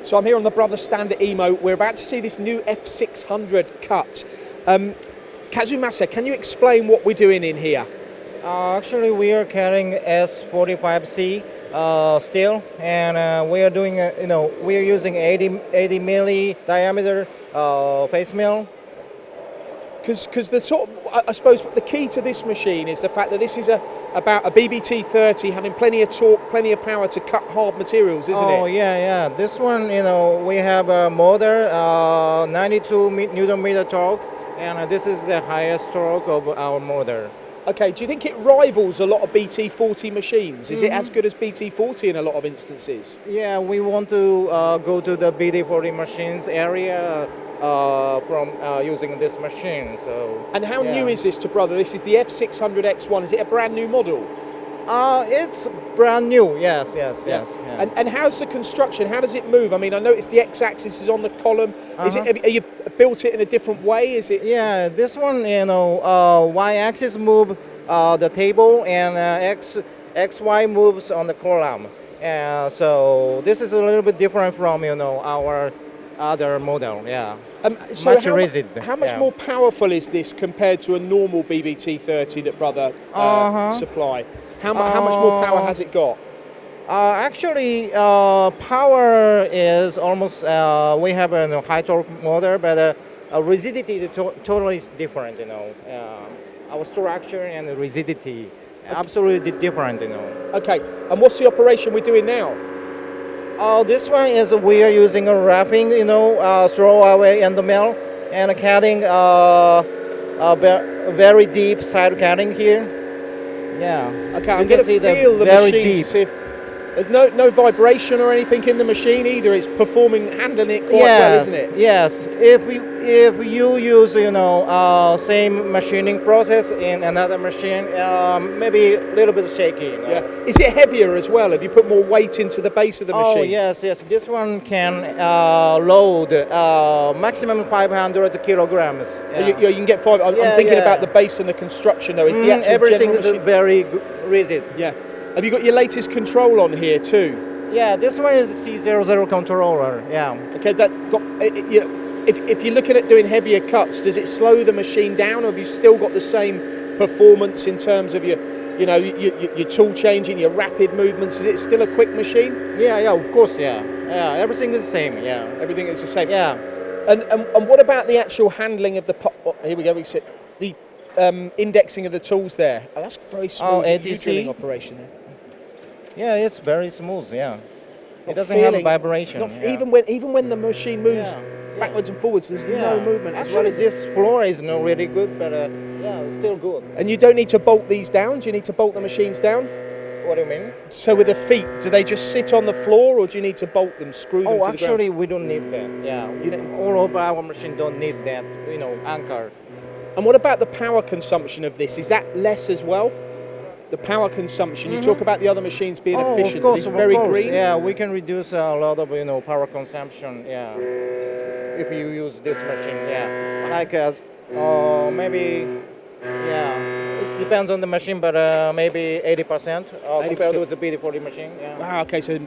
So I'm here on the Brother Stand at EMO. We're about to see this new F600 cut. Kazumasa, can you explain what we're doing in here? Actually, we are carrying S45C steel, and we are doing, we are using 80 milli diameter face mill. Because the sort of, I suppose the key to this machine is the fact that this is about a BBT30 having plenty of torque, plenty of power to cut hard materials, isn't it? Oh yeah. This one, we have a motor, 92 Newton meter torque, and this is the highest torque of our motor. Okay, do you think it rivals a lot of BT40 machines? Is it as good as BT40 in a lot of instances? Yeah, we want to go to the BT40 machines area from using this machine. So. And how new is this to Brother? This is the F600 X1. Is it a brand new model? It's brand new. Yes. Yeah. And how's the construction? How does it move? I mean, I noticed the X-axis is on the column. Is it? Are you built it in a different way? Is it? Yeah, this one, Y-axis move the table, and XY moves on the column. So this is a little bit different from our other model. Yeah. So much rigid. How much more powerful is this compared to a normal BBT30 that Brother supply? How much more power has it got? Actually, power is almost, we have a high torque motor, but rigidity is totally different, our structure and rigidity, absolutely different, Okay, and what's the operation we're doing now? This one is we are using a wrapping, throw away in the mill, and cutting a very deep side cutting here. Yeah. Okay, I'm going to feel the machine to see if there's no vibration or anything in the machine either. It's handling it quite well, isn't it? Yes. If you use same machining process in another machine, maybe a little bit shaky. Yeah. Is it heavier as well? Have you put more weight into the base of the machine? Oh yes. This one can load maximum 500 kilograms. Yeah. You can get 5. I'm thinking about the base and the construction though. Is the actual everything is machine very rigid. Yeah. Have you got your latest control on here too? Yeah, this one is C00 controller. Yeah. Okay, if you're looking at doing heavier cuts, does it slow the machine down, or have you still got the same performance in terms of your tool changing, your rapid movements? Is it still a quick machine? Yeah, of course, yeah. Everything is the same. Yeah. Everything is the same. Yeah. And what about the actual handling of the? Here we go. The indexing of the tools there. Oh, that's very smooth. Drilling operation there. Yeah, it's very smooth. Yeah, it doesn't have a vibration. Even when the machine moves backwards and forwards, there's no movement. Actually, this floor is not really good, but it's still good. And you don't need to bolt these down. Do you need to bolt the machines down? What do you mean? So with the feet, do they just sit on the floor, or do you need to bolt them, screw them to the ground? Actually, we don't need that. Yeah, all of our machine don't need that. Anchor. And what about the power consumption of this? Is that less as well? The power consumption. You talk about the other machines being efficient. Of course, very green. Yeah, we can reduce a lot of power consumption. Yeah, if you use this machine. Yeah, like maybe. Yeah, it depends on the machine, but maybe 80% compared with the BT40 machine. Yeah. Wow. Okay, so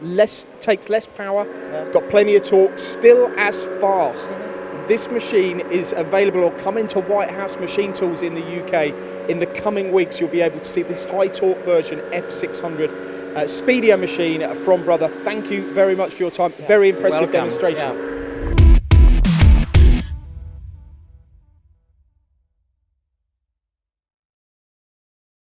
takes less power. Got plenty of torque. Still as fast. This machine is available or coming to White House Machine Tools in the UK. In the coming weeks, you'll be able to see this high torque version F600 SPEEDIO machine from Brother. Thank you very much for your time. Very impressive demonstration. Yeah.